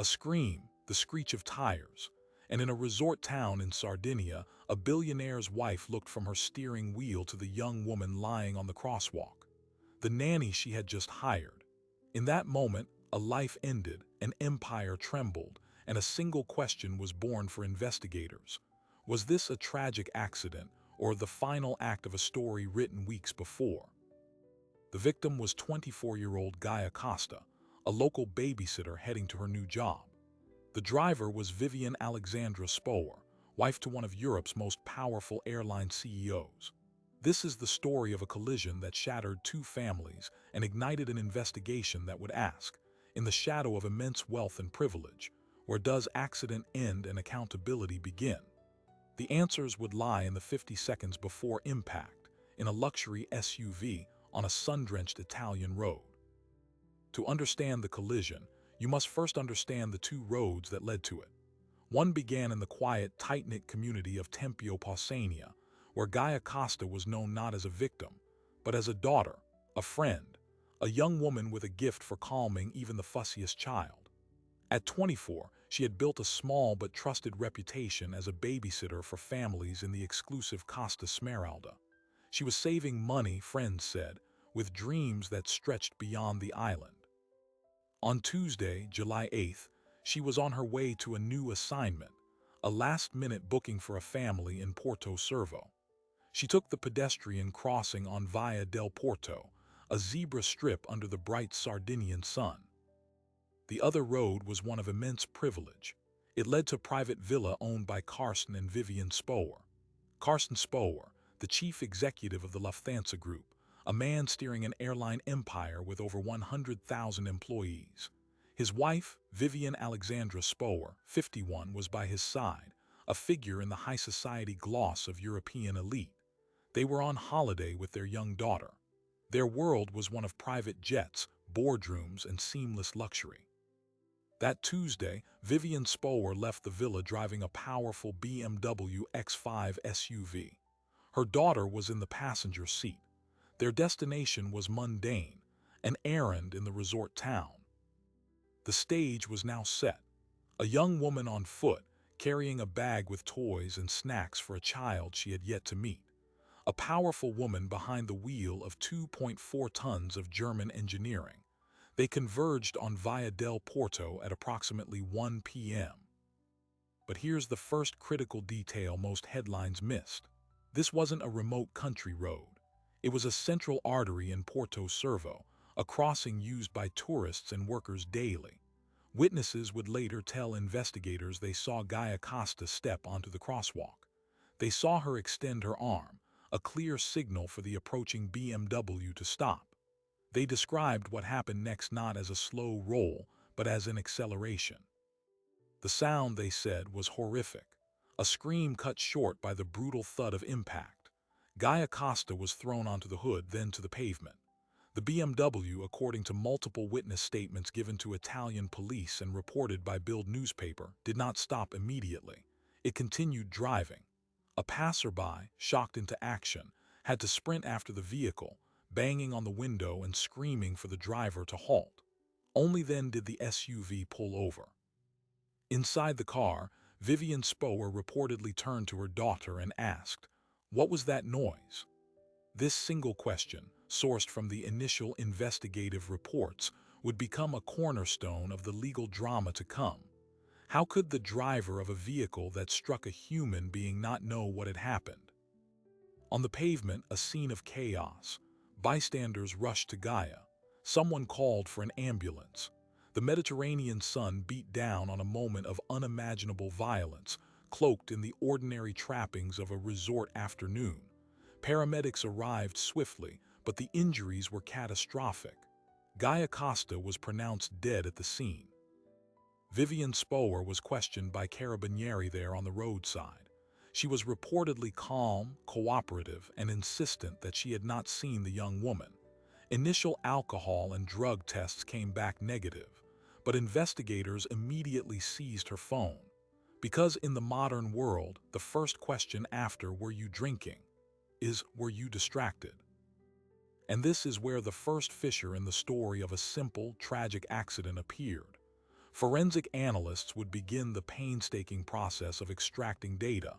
A scream, the screech of tires. And in a resort town in Sardinia, a billionaire's wife looked from her steering wheel to the young woman lying on the crosswalk, the nanny she had just hired. In that moment, a life ended, an empire trembled, and a single question was born for investigators. Was this a tragic accident or the final act of a story written weeks before? The victim was 24-year-old Gaia Costa, a local babysitter heading to her new job. The driver was Vivian Alexandra Spoer, wife to one of Europe's most powerful airline CEOs. This is the story of a collision that shattered two families and ignited an investigation that would ask, in the shadow of immense wealth and privilege, where does accident end and accountability begin? The answers would lie in the 50 seconds before impact, in a luxury SUV on a sun-drenched Italian road. To understand the collision, you must first understand the two roads that led to it. One began in the quiet, tight-knit community of Tempio Pausania, where Gaia Costa was known not as a victim, but as a daughter, a friend, a young woman with a gift for calming even the fussiest child. At 24, she had built a small but trusted reputation as a babysitter for families in the exclusive Costa Smeralda. She was saving money, friends said, with dreams that stretched beyond the island. On Tuesday, July 8th, she was on her way to a new assignment, a last-minute booking for a family in Porto Cervo. She took the pedestrian crossing on Via del Porto, a zebra strip under the bright Sardinian sun. The other road was one of immense privilege. It led to a private villa owned by Carsten and Vivian Spoer. Carsten Spoer, the chief executive of the Lufthansa Group, a man steering an airline empire with over 100,000 employees. His wife, Vivian Alexandra Spoer, 51, was by his side, a figure in the high society gloss of European elite. They were on holiday with their young daughter. Their world was one of private jets, boardrooms, and seamless luxury. That Tuesday, Vivian Spoer left the villa driving a powerful BMW X5 SUV. Her daughter was in the passenger seat. Their destination was mundane, an errand in the resort town. The stage was now set. A young woman on foot, carrying a bag with toys and snacks for a child she had yet to meet. A powerful woman behind the wheel of 2.4 tons of German engineering. They converged on Via del Porto at approximately 1 p.m. But here's the first critical detail most headlines missed. This wasn't a remote country road. It was a central artery in Porto Cervo, a crossing used by tourists and workers daily. Witnesses would later tell investigators they saw Gaia Costa step onto the crosswalk. They saw her extend her arm, a clear signal for the approaching BMW to stop. They described what happened next not as a slow roll, but as an acceleration. The sound, they said, was horrific, a scream cut short by the brutal thud of impact. Gaia Costa was thrown onto the hood, then to the pavement. The BMW, according to multiple witness statements given to Italian police and reported by Bild newspaper, did not stop immediately. It continued driving. A passerby, shocked into action, had to sprint after the vehicle, banging on the window and screaming for the driver to halt. Only then did the SUV pull over. Inside the car, Vivian Spoer reportedly turned to her daughter and asked, "What was that noise?" This single question, sourced from the initial investigative reports, would become a cornerstone of the legal drama to come. How could the driver of a vehicle that struck a human being not know what had happened? On the pavement, a scene of chaos. Bystanders rushed to Gaia. Someone called for an ambulance. The Mediterranean sun beat down on a moment of unimaginable violence, cloaked in the ordinary trappings of a resort afternoon. Paramedics arrived swiftly, but the injuries were catastrophic. Gaia Costa was pronounced dead at the scene. Vivian Spoer was questioned by carabinieri there on the roadside. She was reportedly calm, cooperative, and insistent that she had not seen the young woman. Initial alcohol and drug tests came back negative, but investigators immediately seized her phone. Because in the modern world, the first question after "were you drinking?" is "were you distracted?" And this is where the first fissure in the story of a simple, tragic accident appeared. Forensic analysts would begin the painstaking process of extracting data.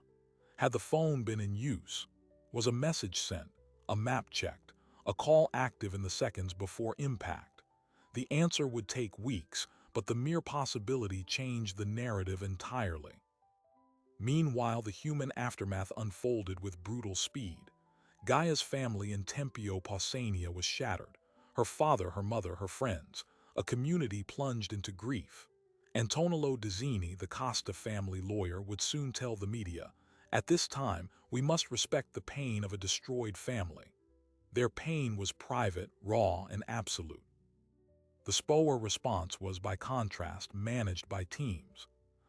Had the phone been in use? Was a message sent, a map checked, a call active in the seconds before impact? The answer would take weeks, but the mere possibility changed the narrative entirely. Meanwhile, the human aftermath unfolded with brutal speed. Gaia's family in Tempio, Pausania was shattered. Her father, her mother, her friends. A community plunged into grief. Antonello Dizzini, the Costa family lawyer, would soon tell the media, "At this time, we must respect the pain of a destroyed family." Their pain was private, raw, and absolute. The SPOA response was, by contrast, managed by teams.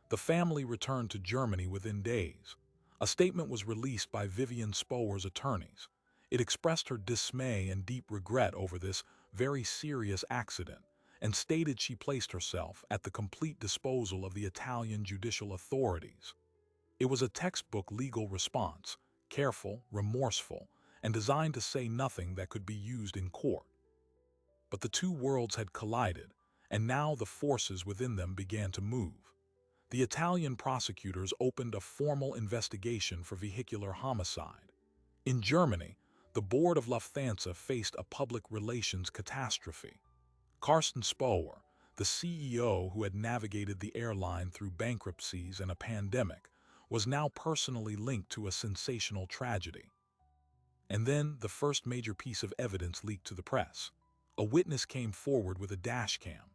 The family returned to Germany within days. A statement was released by Vivian Spoer's attorneys. It expressed her dismay and deep regret over this very serious accident, and stated she placed herself at the complete disposal of the Italian judicial authorities. It was a textbook legal response, careful, remorseful, and designed to say nothing that could be used in court. But the two worlds had collided, and now the forces within them began to move. The Italian prosecutors opened a formal investigation for vehicular homicide. In Germany, the board of Lufthansa faced a public relations catastrophe. Carsten Spoer, the CEO who had navigated the airline through bankruptcies and a pandemic, was now personally linked to a sensational tragedy. And then the first major piece of evidence leaked to the press. A witness came forward with a dash cam.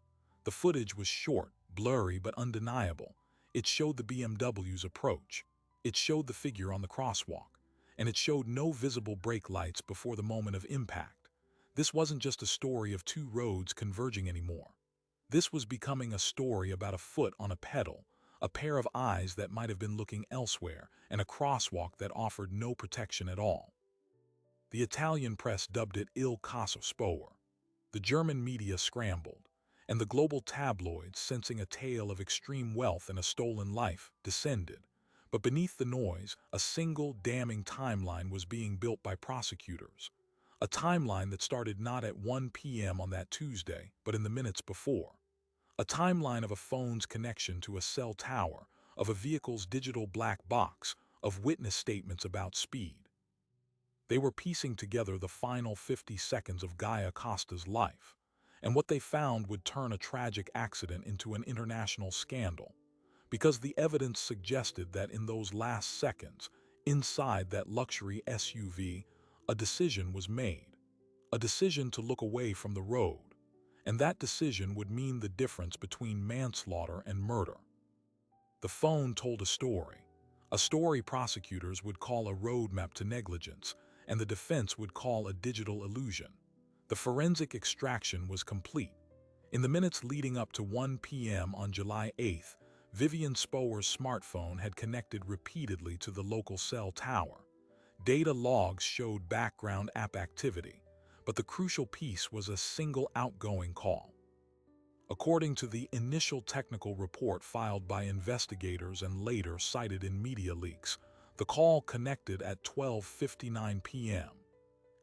The footage was short, blurry, but undeniable. It showed the BMW's approach. It showed the figure on the crosswalk. And it showed no visible brake lights before the moment of impact. This wasn't just a story of two roads converging anymore. This was becoming a story about a foot on a pedal, a pair of eyes that might have been looking elsewhere, and a crosswalk that offered no protection at all. The Italian press dubbed it Il caso Spoer. The German media scrambled, and the global tabloids, sensing a tale of extreme wealth and a stolen life, descended. But beneath the noise, a single damning timeline was being built by prosecutors. A timeline that started not at 1 p.m. on that Tuesday, but in the minutes before. A timeline of a phone's connection to a cell tower, of a vehicle's digital black box, of witness statements about speed. They were piecing together the final 50 seconds of Gaia Costa's life, and what they found would turn a tragic accident into an international scandal, because the evidence suggested that in those last seconds, inside that luxury SUV, a decision was made, a decision to look away from the road, and that decision would mean the difference between manslaughter and murder. The phone told a story prosecutors would call a roadmap to negligence, and the defense would call a digital illusion. The forensic extraction was complete. In the minutes leading up to 1 p.m. on July 8th, Vivian Spoer's smartphone had connected repeatedly to the local cell tower. Data logs showed background app activity, but the crucial piece was a single outgoing call. According to the initial technical report filed by investigators and later cited in media leaks, the call connected at 12:59 p.m.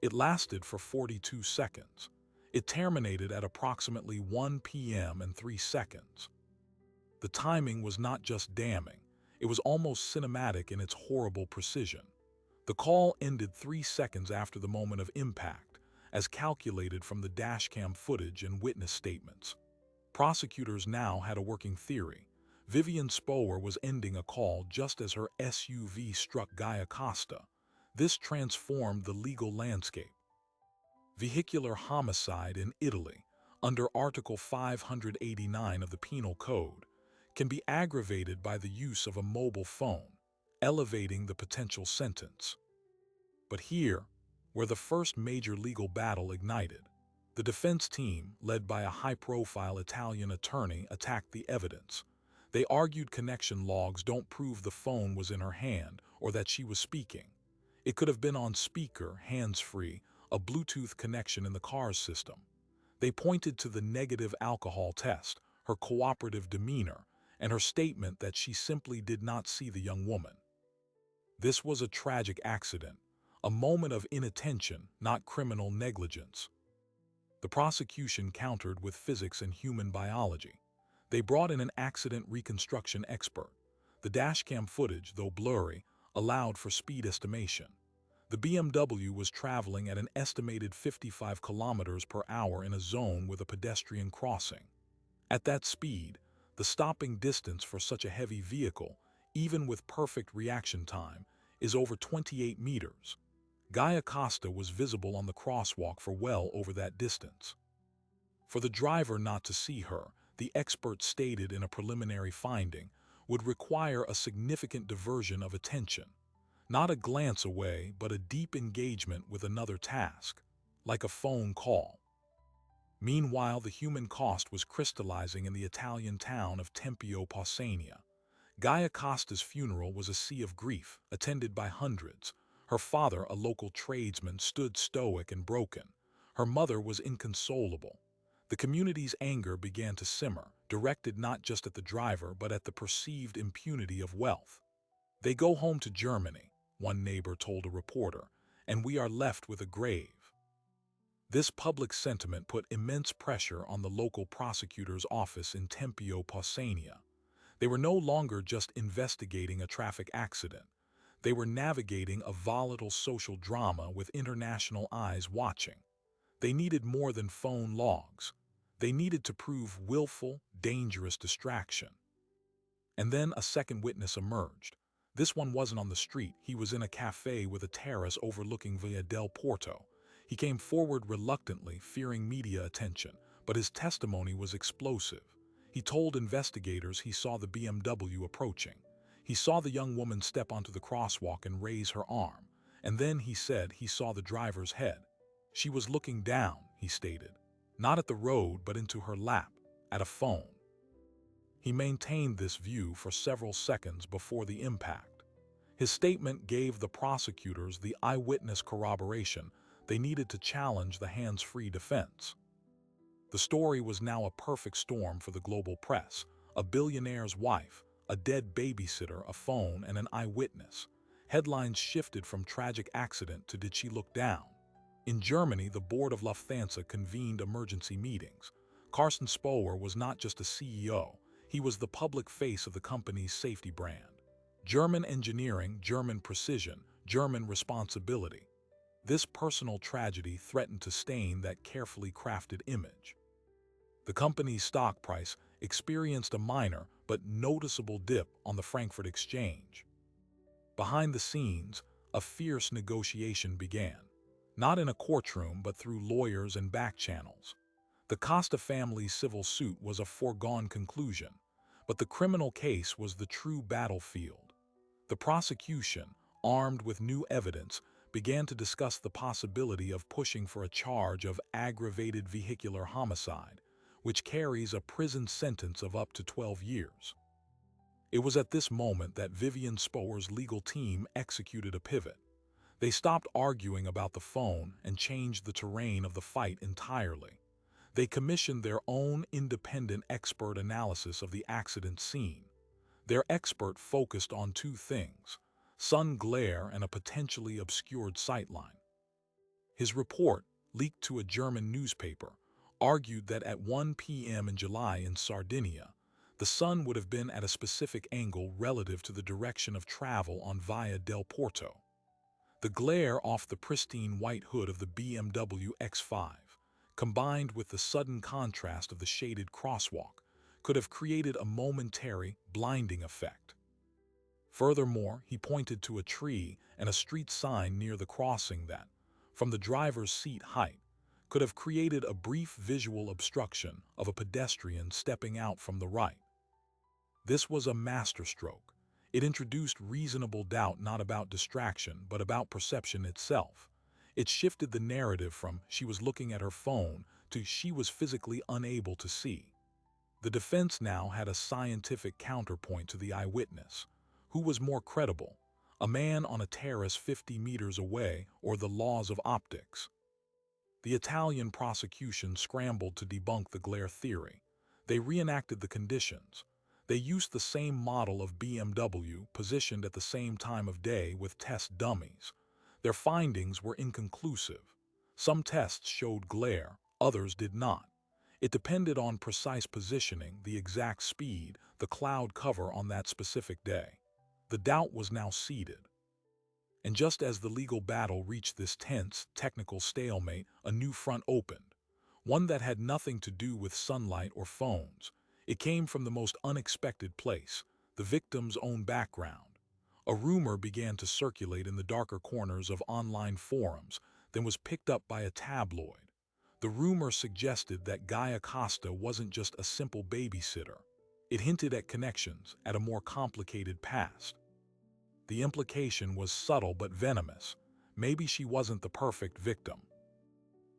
It lasted for 42 seconds. It terminated at approximately 1 p.m. and 3 seconds. The timing was not just damning, it was almost cinematic in its horrible precision. The call ended 3 seconds after the moment of impact, as calculated from the dashcam footage and witness statements. Prosecutors now had a working theory. Vivian Spoer was ending a call just as her SUV struck Gaia Costa. This transformed the legal landscape. Vehicular homicide in Italy, under Article 589 of the Penal Code, can be aggravated by the use of a mobile phone, elevating the potential sentence. But here, where the first major legal battle ignited, the defense team, led by a high-profile Italian attorney, attacked the evidence. They argued connection logs don't prove the phone was in her hand or that she was speaking. It could have been on speaker, hands-free, a Bluetooth connection in the car's system. They pointed to the negative alcohol test, her cooperative demeanor, and her statement that she simply did not see the young woman. This was a tragic accident, a moment of inattention, not criminal negligence. The prosecution countered with physics and human biology. They brought in an accident reconstruction expert. The dashcam footage, though blurry, allowed for speed estimation. The BMW was traveling at an estimated 55 kilometers per hour in a zone with a pedestrian crossing. At that speed, the stopping distance for such a heavy vehicle, even with perfect reaction time, is over 28 meters. Gaia Costa was visible on the crosswalk for well over that distance. For the driver not to see her, the expert stated in a preliminary finding, would require a significant diversion of attention. Not a glance away, but a deep engagement with another task, like a phone call. Meanwhile, the human cost was crystallizing in the Italian town of Tempio Pausania. Gaia Costa's funeral was a sea of grief, attended by hundreds. Her father, a local tradesman, stood stoic and broken. Her mother was inconsolable. The community's anger began to simmer, directed not just at the driver but at the perceived impunity of wealth. "They go home to Germany," one neighbor told a reporter, "and we are left with a grave." This public sentiment put immense pressure on the local prosecutor's office in Tempio Pausania. They were no longer just investigating a traffic accident. They were navigating a volatile social drama with international eyes watching. They needed more than phone logs. They needed to prove willful, dangerous distraction. And then a second witness emerged. This one wasn't on the street. He was in a cafe with a terrace overlooking Via del Porto. He came forward reluctantly, fearing media attention, but his testimony was explosive. He told investigators he saw the BMW approaching. He saw the young woman step onto the crosswalk and raise her arm. And then he said he saw the driver's head. She was looking down, he stated. Not at the road, but into her lap, at a phone. He maintained this view for several seconds before the impact. His statement gave the prosecutors the eyewitness corroboration they needed to challenge the hands-free defense. The story was now a perfect storm for the global press. A billionaire's wife, a dead babysitter, a phone, and an eyewitness. Headlines shifted from tragic accident to did she look down? In Germany, the board of Lufthansa convened emergency meetings. Carsten Spohr was not just a CEO, he was the public face of the company's safety brand. German engineering, German precision, German responsibility. This personal tragedy threatened to stain that carefully crafted image. The company's stock price experienced a minor but noticeable dip on the Frankfurt Exchange. Behind the scenes, a fierce negotiation began. Not in a courtroom, but through lawyers and back channels. The Costa family's civil suit was a foregone conclusion, but the criminal case was the true battlefield. The prosecution, armed with new evidence, began to discuss the possibility of pushing for a charge of aggravated vehicular homicide, which carries a prison sentence of up to 12 years. It was at this moment that Vivian Spohr's legal team executed a pivot. They stopped arguing about the phone and changed the terrain of the fight entirely. They commissioned their own independent expert analysis of the accident scene. Their expert focused on two things: sun glare and a potentially obscured sightline. His report, leaked to a German newspaper, argued that at 1 p.m. in July in Sardinia, the sun would have been at a specific angle relative to the direction of travel on Via del Porto. The glare off the pristine white hood of the BMW X5, combined with the sudden contrast of the shaded crosswalk, could have created a momentary, blinding effect. Furthermore, he pointed to a tree and a street sign near the crossing that, from the driver's seat height, could have created a brief visual obstruction of a pedestrian stepping out from the right. This was a masterstroke. It introduced reasonable doubt not about distraction but about perception itself. It shifted the narrative from she was looking at her phone to she was physically unable to see. The defense now had a scientific counterpoint to the eyewitness. Who was more credible? A man on a terrace 50 meters away or the laws of optics? The Italian prosecution scrambled to debunk the glare theory. They reenacted the conditions. They used the same model of BMW positioned at the same time of day with test dummies. Their findings were inconclusive. Some tests showed glare, others did not. It depended on precise positioning, the exact speed, the cloud cover on that specific day. The doubt was now seated. And just as the legal battle reached this tense, technical stalemate, a new front opened. One that had nothing to do with sunlight or phones. It came from the most unexpected place, the victim's own background. A rumor began to circulate in the darker corners of online forums, then was picked up by a tabloid. The rumor suggested that Gaia Costa wasn't just a simple babysitter. It hinted at connections, at a more complicated past. The implication was subtle but venomous. Maybe she wasn't the perfect victim.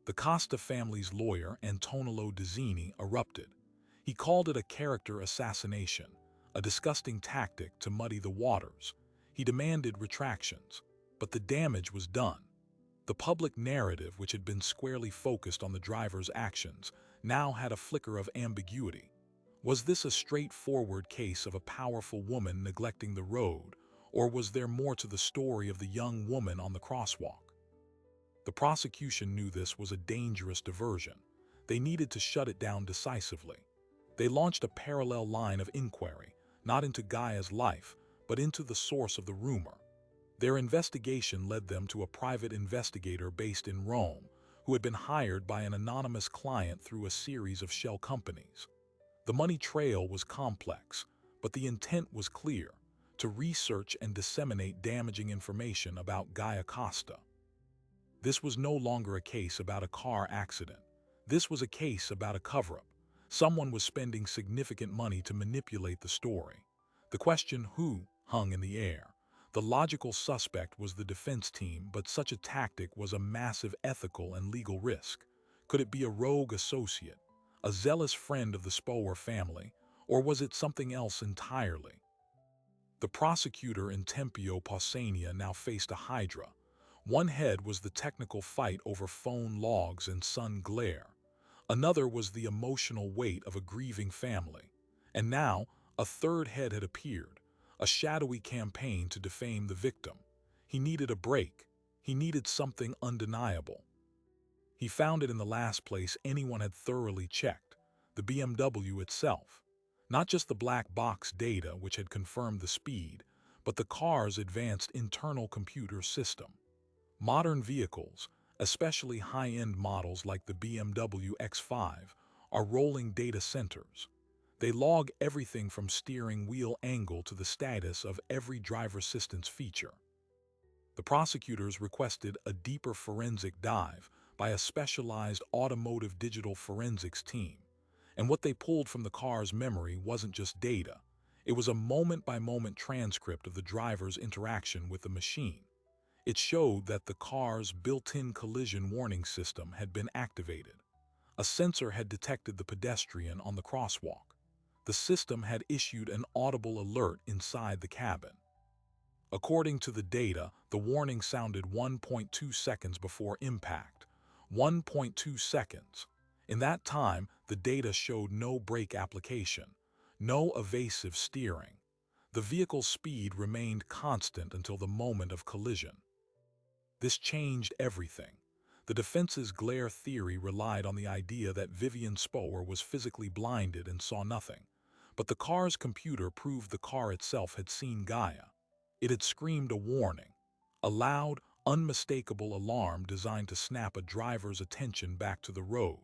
The Costa family's lawyer, Antonello Dizzini, erupted. He called it a character assassination, a disgusting tactic to muddy the waters. He demanded retractions, but the damage was done. The public narrative, which had been squarely focused on the driver's actions, now had a flicker of ambiguity. Was this a straightforward case of a powerful woman neglecting the road, or was there more to the story of the young woman on the crosswalk? The prosecution knew this was a dangerous diversion. They needed to shut it down decisively. They launched a parallel line of inquiry, not into Gaia's life, but into the source of the rumor. Their investigation led them to a private investigator based in Rome, who had been hired by an anonymous client through a series of shell companies. The money trail was complex, but the intent was clear: to research and disseminate damaging information about Gaia Costa. This was no longer a case about a car accident. This was a case about a cover-up. Someone was spending significant money to manipulate the story. The question who hung in the air. The logical suspect was the defense team, but such a tactic was a massive ethical and legal risk. Could it be a rogue associate, a zealous friend of the Spower family, or was it something else entirely? The prosecutor in Tempio, Pausania now faced a hydra. One head was the technical fight over phone logs and sun glare. Another was the emotional weight of a grieving family. And now, a third head had appeared, a shadowy campaign to defame the victim. He needed a break. He needed something undeniable. He found it in the last place anyone had thoroughly checked, the BMW itself. Not just the black box data which had confirmed the speed, but the car's advanced internal computer system. Modern vehicles, especially high-end models like the BMW X5, are rolling data centers. They log everything from steering wheel angle to the status of every driver assistance feature. The prosecutors requested a deeper forensic dive by a specialized automotive digital forensics team. And what they pulled from the car's memory wasn't just data. It was a moment-by-moment transcript of the driver's interaction with the machine. It showed that the car's built-in collision warning system had been activated. A sensor had detected the pedestrian on the crosswalk. The system had issued an audible alert inside the cabin. According to the data, the warning sounded 1.2 seconds before impact. 1.2 seconds. In that time, the data showed no brake application, no evasive steering. The vehicle's speed remained constant until the moment of collision. This changed everything. The defense's glare theory relied on the idea that Vivian Spower was physically blinded and saw nothing. But the car's computer proved the car itself had seen Gaia. It had screamed a warning, a loud, unmistakable alarm designed to snap a driver's attention back to the road.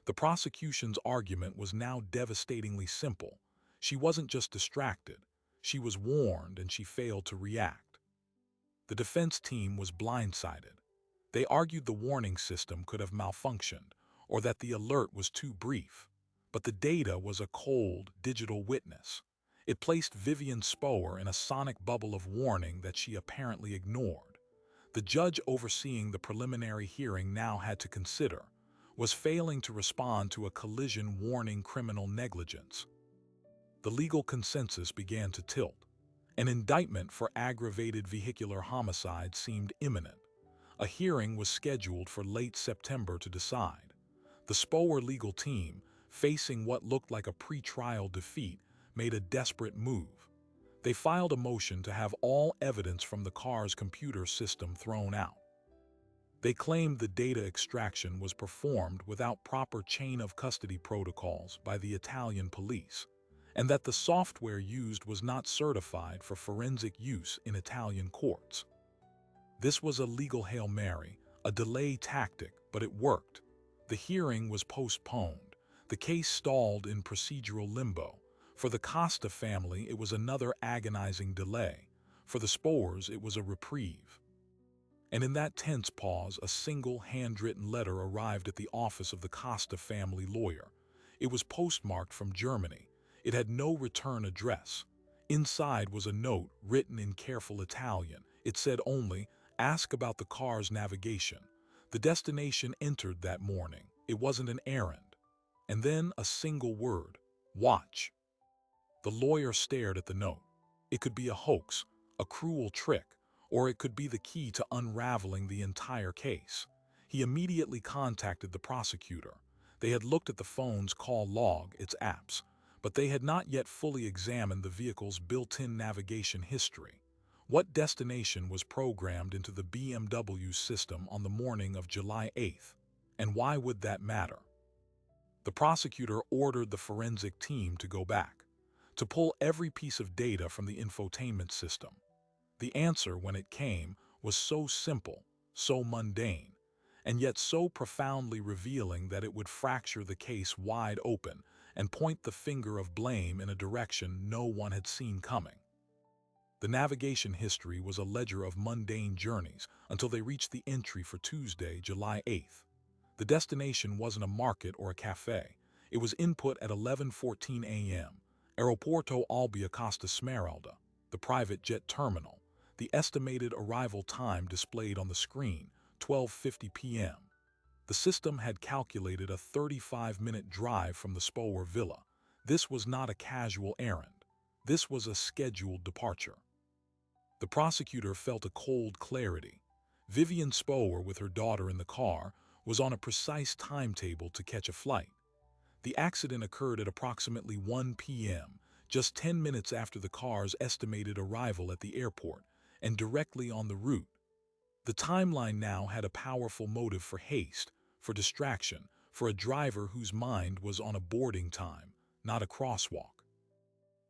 The prosecution's argument was now devastatingly simple. She wasn't just distracted. She was warned and she failed to react. The defense team was blindsided. They argued the warning system could have malfunctioned or that the alert was too brief. But the data was a cold, digital witness. It placed Vivian Spower in a sonic bubble of warning that she apparently ignored. The judge overseeing the preliminary hearing now had to consider: was failing to respond to a collision warning criminal negligence? The legal consensus began to tilt. An indictment for aggravated vehicular homicide seemed imminent. A hearing was scheduled for late September to decide. The Spower legal team, facing what looked like a pre-trial defeat, made a desperate move. They filed a motion to have all evidence from the car's computer system thrown out. They claimed the data extraction was performed without proper chain of custody protocols by the Italian police, and that the software used was not certified for forensic use in Italian courts. This was a legal Hail Mary, a delay tactic, but it worked. The hearing was postponed. The case stalled in procedural limbo. For the Costa family, it was another agonizing delay. For the Spoers, it was a reprieve. And in that tense pause, a single handwritten letter arrived at the office of the Costa family lawyer. It was postmarked from Germany. It had no return address. Inside was a note written in careful Italian. It said only, "Ask about the car's navigation." The destination entered that morning. It wasn't an errand. And then a single word, "Watch." The lawyer stared at the note. It could be a hoax, a cruel trick, or it could be the key to unraveling the entire case. He immediately contacted the prosecutor. They had looked at the phone's call log, its apps, but they had not yet fully examined the vehicle's built-in navigation history. What destination was programmed into the BMW system on the morning of July 8th, and why would that matter? The prosecutor ordered the forensic team to go back, to pull every piece of data from the infotainment system. The answer, when it came, was so simple, so mundane, and yet so profoundly revealing that it would fracture the case wide open and point the finger of blame in a direction no one had seen coming. The navigation history was a ledger of mundane journeys until they reached the entry for Tuesday, July 8th. The destination wasn't a market or a cafe. It was input at 11:14 a.m. Aeroporto Albia Costa Smeralda, the private jet terminal. The estimated arrival time displayed on the screen, 12:50 p.m. The system had calculated a 35-minute drive from the Spoer villa. This was not a casual errand. This was a scheduled departure. The prosecutor felt a cold clarity. Vivian Spoer, with her daughter in the car, was on a precise timetable to catch a flight. The accident occurred at approximately 1 p.m., just 10 minutes after the car's estimated arrival at the airport, and directly on the route. The timeline now had a powerful motive for haste, for distraction, for a driver whose mind was on a boarding time, not a crosswalk.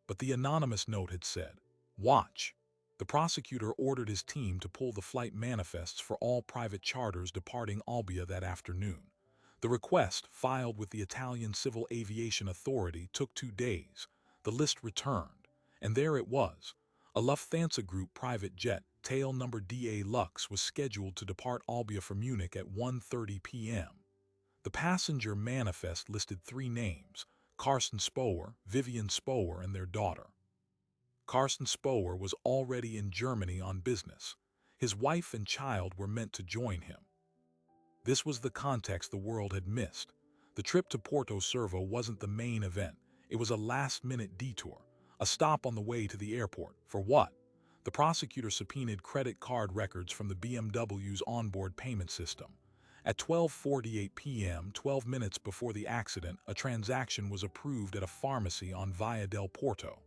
But the anonymous note had said, "Watch." The prosecutor ordered his team to pull the flight manifests for all private charters departing Albia that afternoon. The request, filed with the Italian Civil Aviation Authority, took 2 days. The list returned, and there it was. A Lufthansa Group private jet, tail number DA Lux, was scheduled to depart Albia for Munich at 1:30 p.m. The passenger manifest listed 3 names: Carsten Spoer, Vivian Spoer, and their daughter. Carsten Spoer was already in Germany on business. His wife and child were meant to join him. This was the context the world had missed. The trip to Porto Cervo wasn't the main event. It was a last-minute detour, a stop on the way to the airport. For what? The prosecutor subpoenaed credit card records from the BMW's onboard payment system. At 12:48 p.m., 12 minutes before the accident, a transaction was approved at a pharmacy on Via del Porto.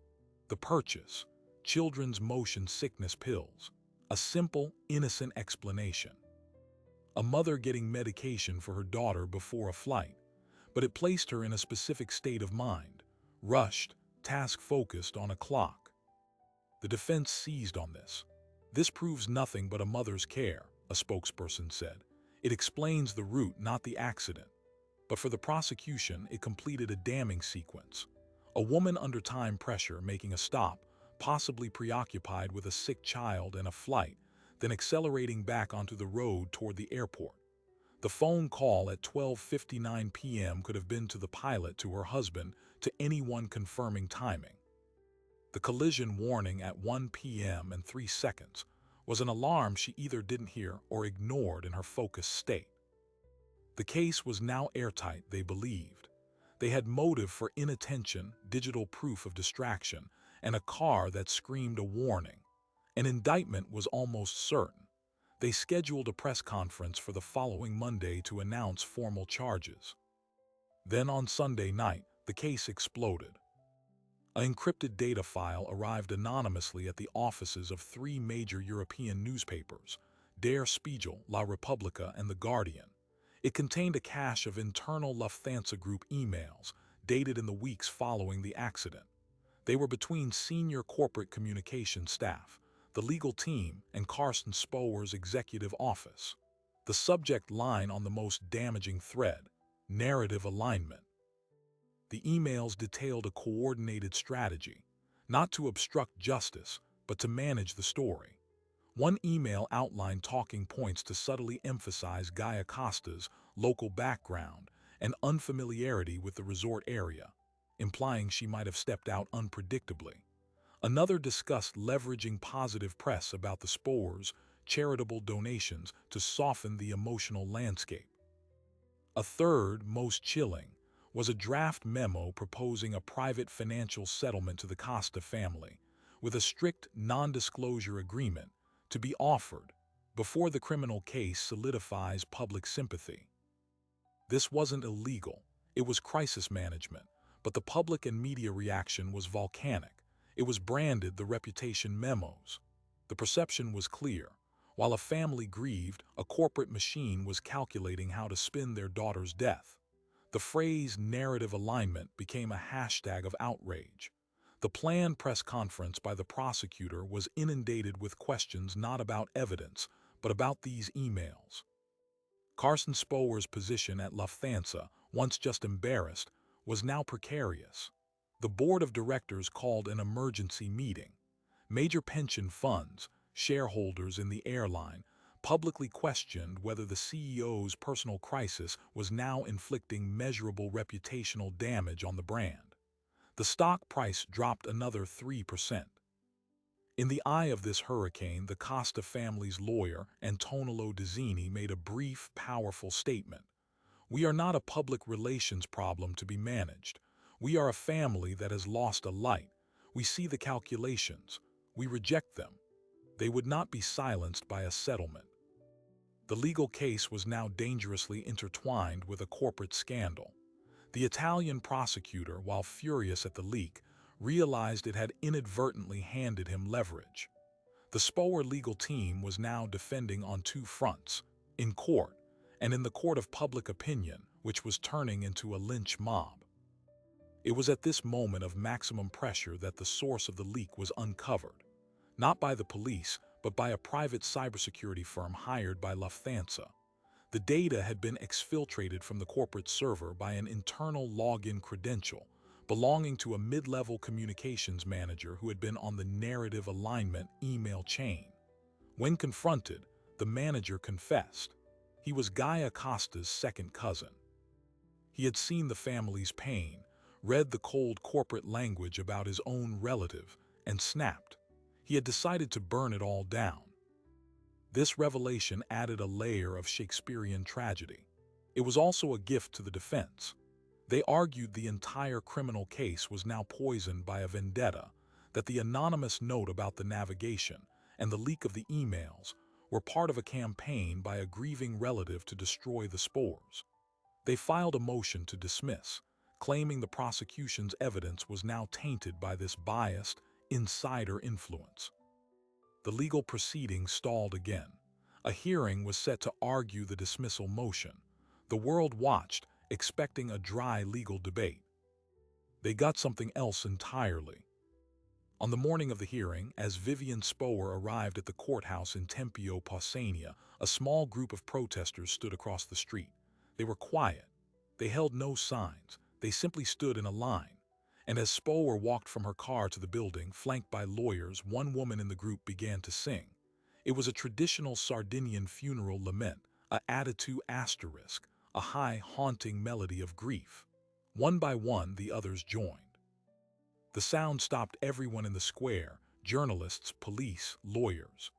The purchase: children's motion sickness pills. A simple, innocent explanation. A mother getting medication for her daughter before a flight, but it placed her in a specific state of mind, rushed, task-focused on a clock. The defense seized on this. "This proves nothing but a mother's care," a spokesperson said. "It explains the route, not the accident." But for the prosecution, it completed a damning sequence. A woman under time pressure making a stop, possibly preoccupied with a sick child and a flight, then accelerating back onto the road toward the airport. The phone call at 12:59 p.m. could have been to the pilot, to her husband, to anyone confirming timing. The collision warning at 1 p.m. and 3 seconds was an alarm she either didn't hear or ignored in her focused state. The case was now airtight, they believed. They had motive for inattention, digital proof of distraction, and a car that screamed a warning. An indictment was almost certain. They scheduled a press conference for the following Monday to announce formal charges. Then on Sunday night, the case exploded. An encrypted data file arrived anonymously at the offices of 3 major European newspapers. Der Spiegel, La Repubblica, and The Guardian. It contained a cache of internal Lufthansa Group emails, dated in the weeks following the accident. They were between senior corporate communication staff, the legal team, and Carsten Spoer's executive office. The subject line on the most damaging thread: narrative alignment. The emails detailed a coordinated strategy, not to obstruct justice, but to manage the story. One email outlined talking points to subtly emphasize Gaia Costa's local background and unfamiliarity with the resort area, implying she might have stepped out unpredictably. Another discussed leveraging positive press about the Spoers' charitable donations to soften the emotional landscape. A third, most chilling, was a draft memo proposing a private financial settlement to the Costa family, with a strict non-disclosure agreement to be offered before the criminal case solidifies public sympathy. This wasn't illegal, it was crisis management, but the public and media reaction was volcanic. It was branded the reputation memos. The perception was clear. While a family grieved, a corporate machine was calculating how to spin their daughter's death. The phrase narrative alignment became a hashtag of outrage. The planned press conference by the prosecutor was inundated with questions not about evidence, but about these emails. Carsten Spoer's position at Lufthansa, once just embarrassed, was now precarious. The board of directors called an emergency meeting. Major pension funds, shareholders in the airline, publicly questioned whether the CEO's personal crisis was now inflicting measurable reputational damage on the brand. The stock price dropped another 3%. In the eye of this hurricane, the Costa family's lawyer, Antonello Dizzini, made a brief, powerful statement. "We are not a public relations problem to be managed. We are a family that has lost a light. We see the calculations. We reject them." They would not be silenced by a settlement. The legal case was now dangerously intertwined with a corporate scandal. The Italian prosecutor, while furious at the leak, realized it had inadvertently handed him leverage. The Spoer legal team was now defending on two fronts: in court, and in the court of public opinion, which was turning into a lynch mob. It was at this moment of maximum pressure that the source of the leak was uncovered, not by the police, but by a private cybersecurity firm hired by Lufthansa. The data had been exfiltrated from the corporate server by an internal login credential belonging to a mid-level communications manager who had been on the narrative alignment email chain. When confronted, the manager confessed. He was Gaia Costa's second cousin. He had seen the family's pain, read the cold corporate language about his own relative, and snapped. He had decided to burn it all down. This revelation added a layer of Shakespearean tragedy. It was also a gift to the defense. They argued the entire criminal case was now poisoned by a vendetta, that the anonymous note about the navigation and the leak of the emails were part of a campaign by a grieving relative to destroy the Spoers. They filed a motion to dismiss, claiming the prosecution's evidence was now tainted by this biased, insider influence. The legal proceedings stalled again. A hearing was set to argue the dismissal motion. The world watched, expecting a dry legal debate. They got something else entirely. On the morning of the hearing, as Vivian Spoer arrived at the courthouse in Tempio, Pausania, a small group of protesters stood across the street. They were quiet. They held no signs. They simply stood in a line. And as Spoer walked from her car to the building, flanked by lawyers, one woman in the group began to sing. It was a traditional Sardinian funeral lament, a attitude asterisk, a high, haunting melody of grief. One by one, the others joined. The sound stopped everyone in the square: journalists, police, lawyers.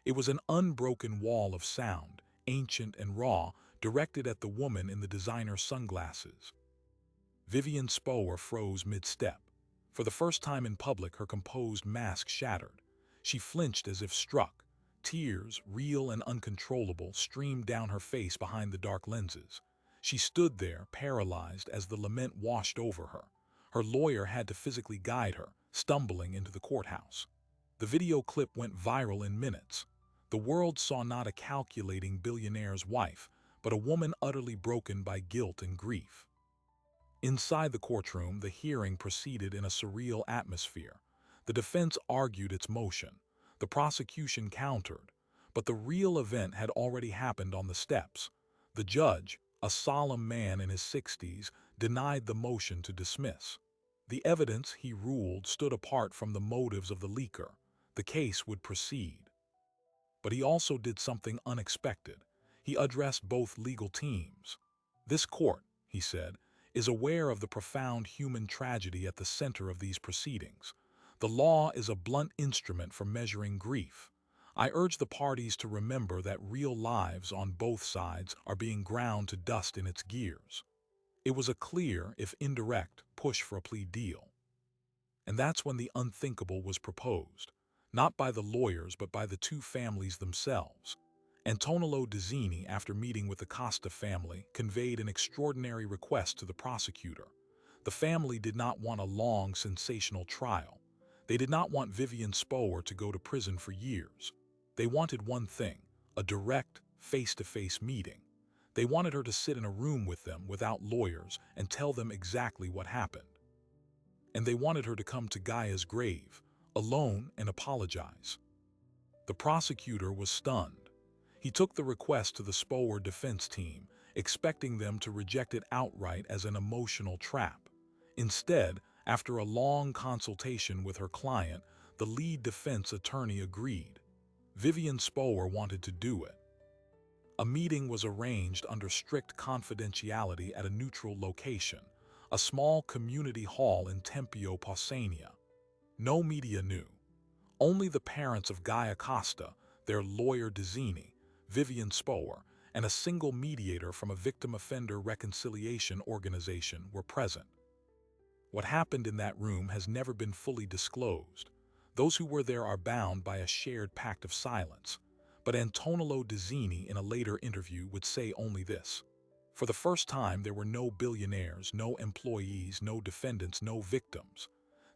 It was an unbroken wall of sound, ancient and raw, directed at the woman in the designer sunglasses. Vivian Spoer froze mid-step. For the first time in public, her composed mask shattered. She flinched as if struck. Tears, real and uncontrollable, streamed down her face behind the dark lenses. She stood there, paralyzed, as the lament washed over her. Her lawyer had to physically guide her, stumbling into the courthouse. The video clip went viral in minutes. The world saw not a calculating billionaire's wife, but a woman utterly broken by guilt and grief. Inside the courtroom, the hearing proceeded in a surreal atmosphere. The defense argued its motion. The prosecution countered. But the real event had already happened on the steps. The judge, a solemn man in his 60s, denied the motion to dismiss. The evidence, he ruled, stood apart from the motives of the leaker. The case would proceed. But he also did something unexpected. He addressed both legal teams. This court, he said, is aware of the profound human tragedy at the center of these proceedings. The law is a blunt instrument for measuring grief. I urge the parties to remember that real lives on both sides are being ground to dust in its gears. It was a clear, if indirect, push for a plea deal. And that's when the unthinkable was proposed, not by the lawyers but by the two families themselves. Antonello Dizzini, after meeting with the Costa family, conveyed an extraordinary request to the prosecutor. The family did not want a long, sensational trial. They did not want Vivian Spoer to go to prison for years. They wanted one thing, a direct, face-to-face meeting. They wanted her to sit in a room with them without lawyers and tell them exactly what happened. And they wanted her to come to Gaia's grave, alone, and apologize. The prosecutor was stunned. He took the request to the Spoer defense team, expecting them to reject it outright as an emotional trap. Instead, after a long consultation with her client, the lead defense attorney agreed. Vivian Spoer wanted to do it. A meeting was arranged under strict confidentiality at a neutral location, a small community hall in Tempio, Pausania. No media knew. Only the parents of Gaia Costa, their lawyer Dizzini, Vivian Spoer, and a single mediator from a victim offender reconciliation organization were present. What happened in that room has never been fully disclosed. Those who were there are bound by a shared pact of silence. But Antonello Dizzini, in a later interview, would say only this. For the first time, there were no billionaires, no employees, no defendants, no victims.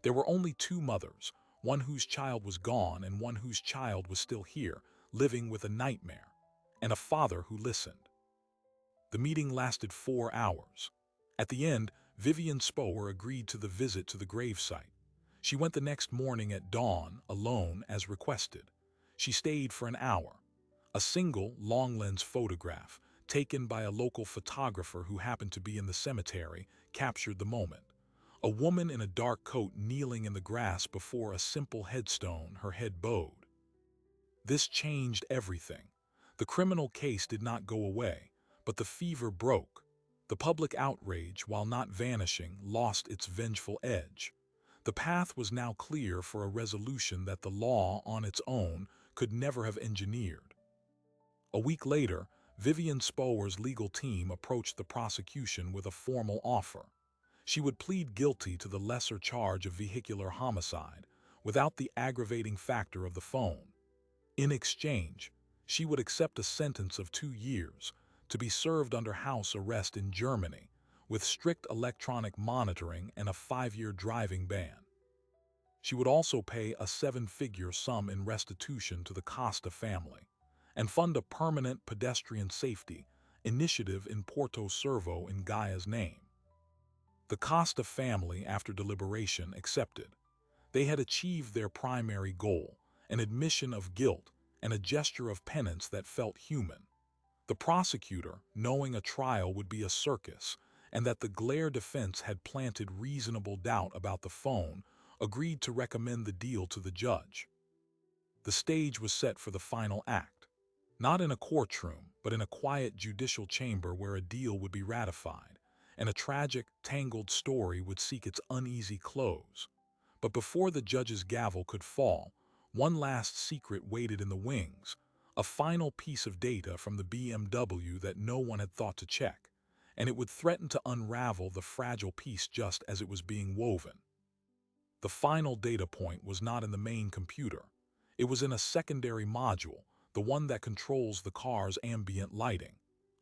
There were only two mothers, one whose child was gone and one whose child was still here, living with a nightmare, and a father who listened. The meeting lasted 4 hours. At the end, Vivian Spoer agreed to the visit to the gravesite. She went the next morning at dawn, alone, as requested. She stayed for an hour. A single, long-lens photograph, taken by a local photographer who happened to be in the cemetery, captured the moment. A woman in a dark coat kneeling in the grass before a simple headstone, her head bowed. This changed everything. The criminal case did not go away, but the fever broke. The public outrage, while not vanishing, lost its vengeful edge. The path was now clear for a resolution that the law, on its own, could never have engineered. A week later, Vivian Spoer's legal team approached the prosecution with a formal offer. She would plead guilty to the lesser charge of vehicular homicide, without the aggravating factor of the phone. In exchange, she would accept a sentence of 2 years, to be served under house arrest in Germany, with strict electronic monitoring and a 5-year driving ban. She would also pay a 7-figure sum in restitution to the Costa family, and fund a permanent pedestrian safety initiative in Porto Servo in Gaia's name. The Costa family, after deliberation, accepted. They had achieved their primary goal, an admission of guilt and a gesture of penance that felt human. The prosecutor, knowing a trial would be a circus and that the Glare defense had planted reasonable doubt about the phone, agreed to recommend the deal to the judge. The stage was set for the final act. Not in a courtroom, but in a quiet judicial chamber where a deal would be ratified, and a tragic, tangled story would seek its uneasy close. But before the judge's gavel could fall, one last secret waited in the wings, a final piece of data from the BMW that no one had thought to check, and it would threaten to unravel the fragile piece just as it was being woven. The final data point was not in the main computer. It was in a secondary module, the one that controls the car's ambient lighting.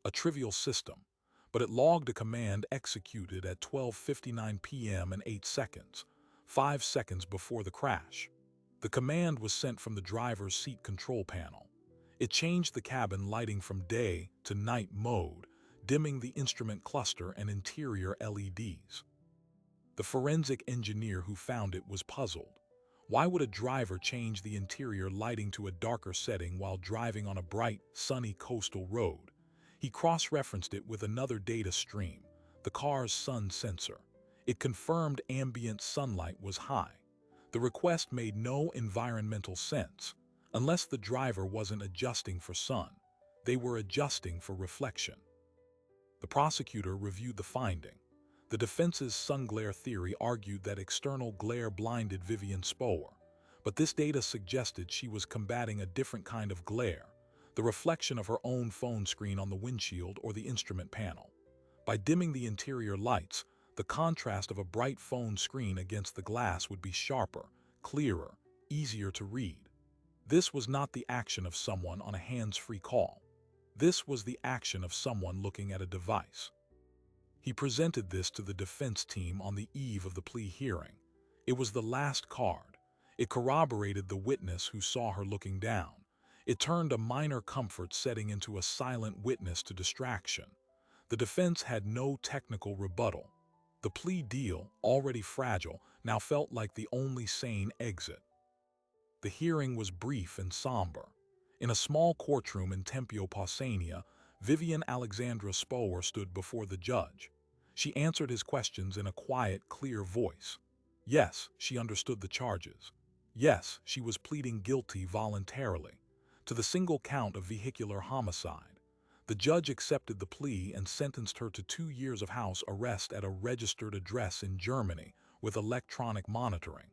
A trivial system, but it logged a command executed at 12:59 p.m. and 8 seconds, 5 seconds before the crash. The command was sent from the driver's seat control panel. It changed the cabin lighting from day to night mode, dimming the instrument cluster and interior LEDs. The forensic engineer who found it was puzzled. Why would a driver change the interior lighting to a darker setting while driving on a bright, sunny coastal road? He cross-referenced it with another data stream, the car's sun sensor. It confirmed ambient sunlight was high. The request made no environmental sense. Unless the driver wasn't adjusting for sun, they were adjusting for reflection. The prosecutor reviewed the finding. The defense's sun glare theory argued that external glare blinded Vivian Spoer, but this data suggested she was combating a different kind of glare, the reflection of her own phone screen on the windshield or the instrument panel. By dimming the interior lights, the contrast of a bright phone screen against the glass would be sharper, clearer, easier to read. This was not the action of someone on a hands-free call. This was the action of someone looking at a device. He presented this to the defense team on the eve of the plea hearing. It was the last card. It corroborated the witness who saw her looking down. It turned a minor comfort setting into a silent witness to distraction. The defense had no technical rebuttal. The plea deal, already fragile, now felt like the only sane exit. The hearing was brief and somber. In a small courtroom in Tempio, Pausania, Vivian Alexandra Spoer stood before the judge. She answered his questions in a quiet, clear voice. Yes, she understood the charges. Yes, she was pleading guilty voluntarily to the single count of vehicular homicide. The judge accepted the plea and sentenced her to 2 years of house arrest at a registered address in Germany with electronic monitoring.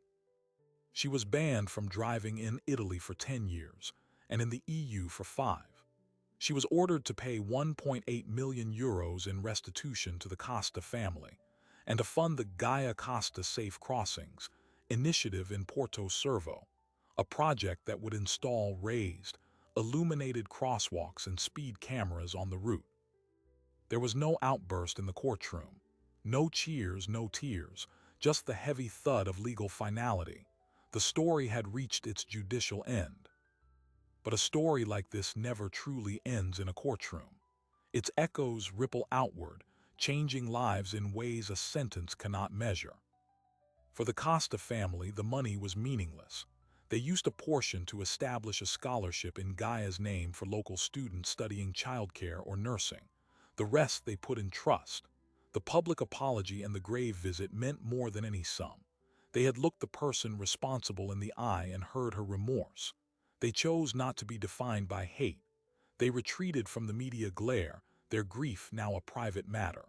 She was banned from driving in Italy for 10 years and in the EU for 5. She was ordered to pay 1.8 million euros in restitution to the Costa family and to fund the Gaia Costa Safe Crossings initiative in Porto Cervo, a project that would install raised, illuminated crosswalks and speed cameras on the route. There was no outburst in the courtroom. No cheers, no tears, just the heavy thud of legal finality. The story had reached its judicial end. But a story like this never truly ends in a courtroom. Its echoes ripple outward, changing lives in ways a sentence cannot measure. For the Costa family, the money was meaningless. They used a portion to establish a scholarship in Gaia's name for local students studying childcare or nursing. The rest they put in trust. The public apology and the grave visit meant more than any sum. They had looked the person responsible in the eye and heard her remorse. They chose not to be defined by hate. They retreated from the media glare, their grief now a private matter.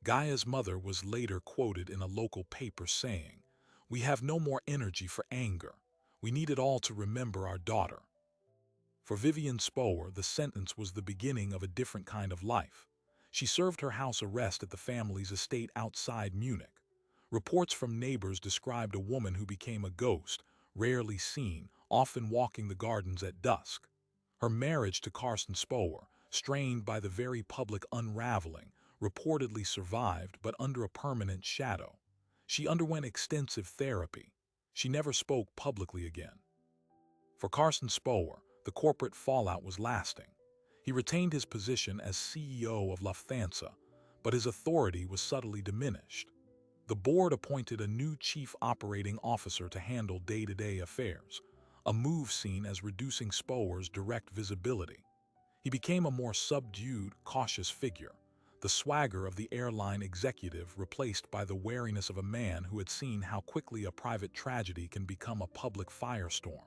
Gaia's mother was later quoted in a local paper saying, "We have no more energy for anger. We need it all to remember our daughter." For Vivian Spoer, the sentence was the beginning of a different kind of life. She served her house arrest at the family's estate outside Munich. Reports from neighbors described a woman who became a ghost, rarely seen, often walking the gardens at dusk. Her marriage to Carsten Spoer, strained by the very public unraveling, reportedly survived but under a permanent shadow. She underwent extensive therapy. She never spoke publicly again. For Carsten Spoer, the corporate fallout was lasting. He retained his position as CEO of Lufthansa, but his authority was subtly diminished. The board appointed a new chief operating officer to handle day-to-day affairs, a move seen as reducing Spoer's direct visibility. He became a more subdued, cautious figure, the swagger of the airline executive replaced by the wariness of a man who had seen how quickly a private tragedy can become a public firestorm.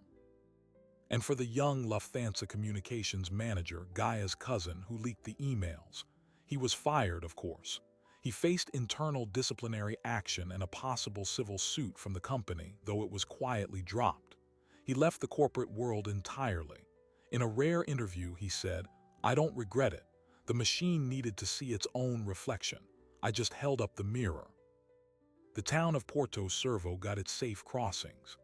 And for the young Lufthansa communications manager, Gaia's cousin, who leaked the emails, he was fired, of course. He faced internal disciplinary action and a possible civil suit from the company, though it was quietly dropped. He left the corporate world entirely. In a rare interview, he said, "I don't regret it. The machine needed to see its own reflection. I just held up the mirror." The town of Porto Cervo got its safe crossings.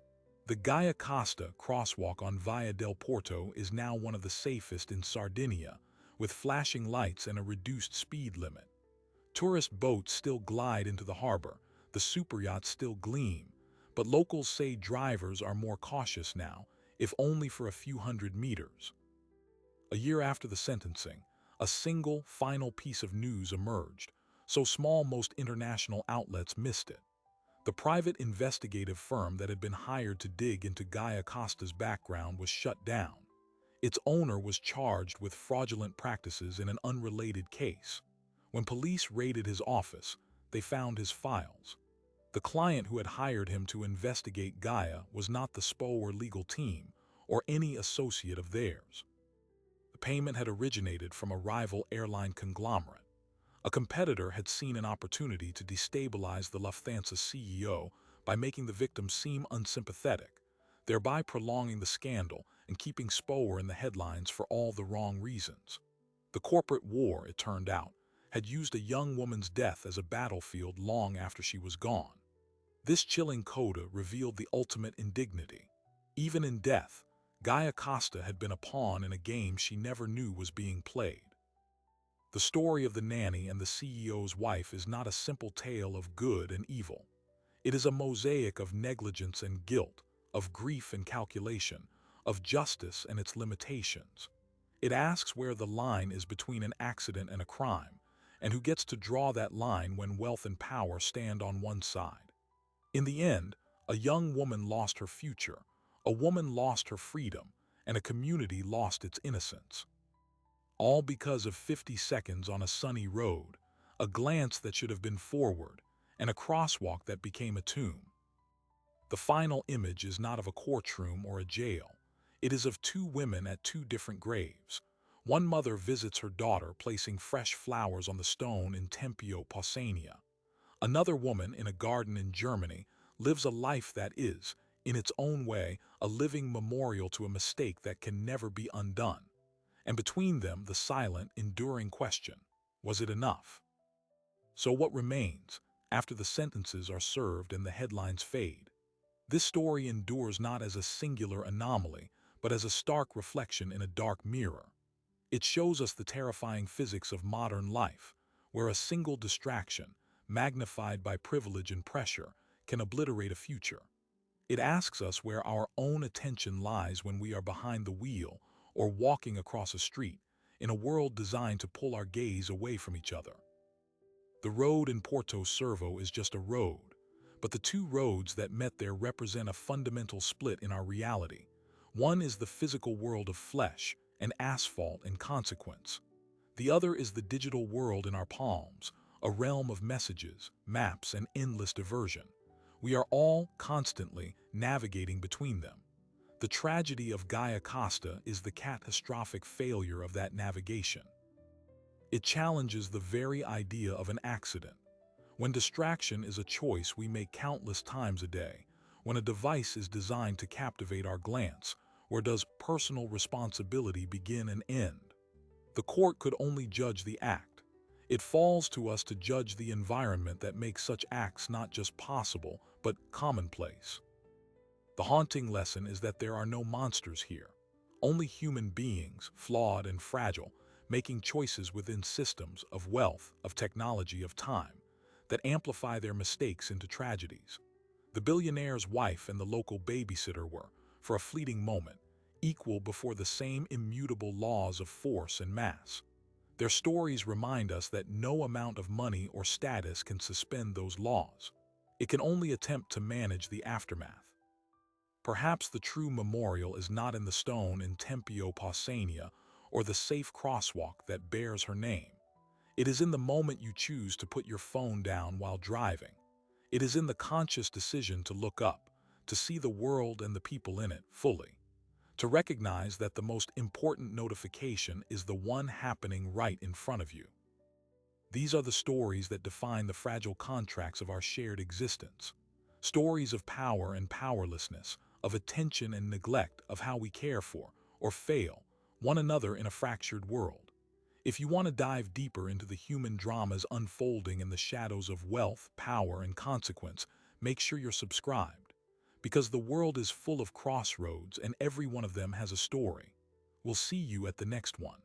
The Gaia Costa crosswalk on Via del Porto is now one of the safest in Sardinia, with flashing lights and a reduced speed limit. Tourist boats still glide into the harbor, the superyachts still gleam, but locals say drivers are more cautious now, if only for a few hundred meters. A year after the sentencing, a single, final piece of news emerged, so small most international outlets missed it. The private investigative firm that had been hired to dig into Guy Acosta's background was shut down. Its owner was charged with fraudulent practices in an unrelated case. When police raided his office, they found his files. The client who had hired him to investigate Gaia was not the Spoer legal team or any associate of theirs. The payment had originated from a rival airline conglomerate. A competitor had seen an opportunity to destabilize the Lufthansa CEO by making the victim seem unsympathetic, thereby prolonging the scandal and keeping Spoer in the headlines for all the wrong reasons. The corporate war, it turned out, had used a young woman's death as a battlefield long after she was gone. This chilling coda revealed the ultimate indignity. Even in death, Guy Acosta had been a pawn in a game she never knew was being played. The story of the nanny and the CEO's wife is not a simple tale of good and evil. It is a mosaic of negligence and guilt, of grief and calculation, of justice and its limitations. It asks where the line is between an accident and a crime, and who gets to draw that line when wealth and power stand on one side. In the end, a young woman lost her future, a woman lost her freedom, and a community lost its innocence. All because of 50 seconds on a sunny road, a glance that should have been forward, and a crosswalk that became a tomb. The final image is not of a courtroom or a jail. It is of two women at two different graves. One mother visits her daughter, placing fresh flowers on the stone in Tempio, Pausania. Another woman, in a garden in Germany, lives a life that is, in its own way, a living memorial to a mistake that can never be undone. And between them, the silent, enduring question, was it enough? So what remains, after the sentences are served and the headlines fade? This story endures not as a singular anomaly, but as a stark reflection in a dark mirror. It shows us the terrifying physics of modern life, where a single distraction, magnified by privilege and pressure, can obliterate a future. It asks us where our own attention lies when we are behind the wheel or walking across a street, in a world designed to pull our gaze away from each other. The road in Porto Servo is just a road, but the two roads that met there represent a fundamental split in our reality. One is the physical world of flesh and asphalt and consequence. The other is the digital world in our palms, a realm of messages, maps, and endless diversion. We are all constantly navigating between them. The tragedy of Guy Acosta is the catastrophic failure of that navigation. It challenges the very idea of an accident. When distraction is a choice we make countless times a day, when a device is designed to captivate our glance, where does personal responsibility begin and end? The court could only judge the act. It falls to us to judge the environment that makes such acts not just possible, but commonplace. The haunting lesson is that there are no monsters here, only human beings, flawed and fragile, making choices within systems of wealth, of technology, of time, that amplify their mistakes into tragedies. The billionaire's wife and the local babysitter were, for a fleeting moment, equal before the same immutable laws of force and mass. Their stories remind us that no amount of money or status can suspend those laws. It can only attempt to manage the aftermath. Perhaps the true memorial is not in the stone in Tempio, Pausania, or the safe crosswalk that bears her name. It is in the moment you choose to put your phone down while driving. It is in the conscious decision to look up, to see the world and the people in it fully, to recognize that the most important notification is the one happening right in front of you. These are the stories that define the fragile contracts of our shared existence. Stories of power and powerlessness, of attention and neglect, of how we care for, or fail, one another in a fractured world. If you want to dive deeper into the human dramas unfolding in the shadows of wealth, power, and consequence, make sure you're subscribed. Because the world is full of crossroads and every one of them has a story. We'll see you at the next one.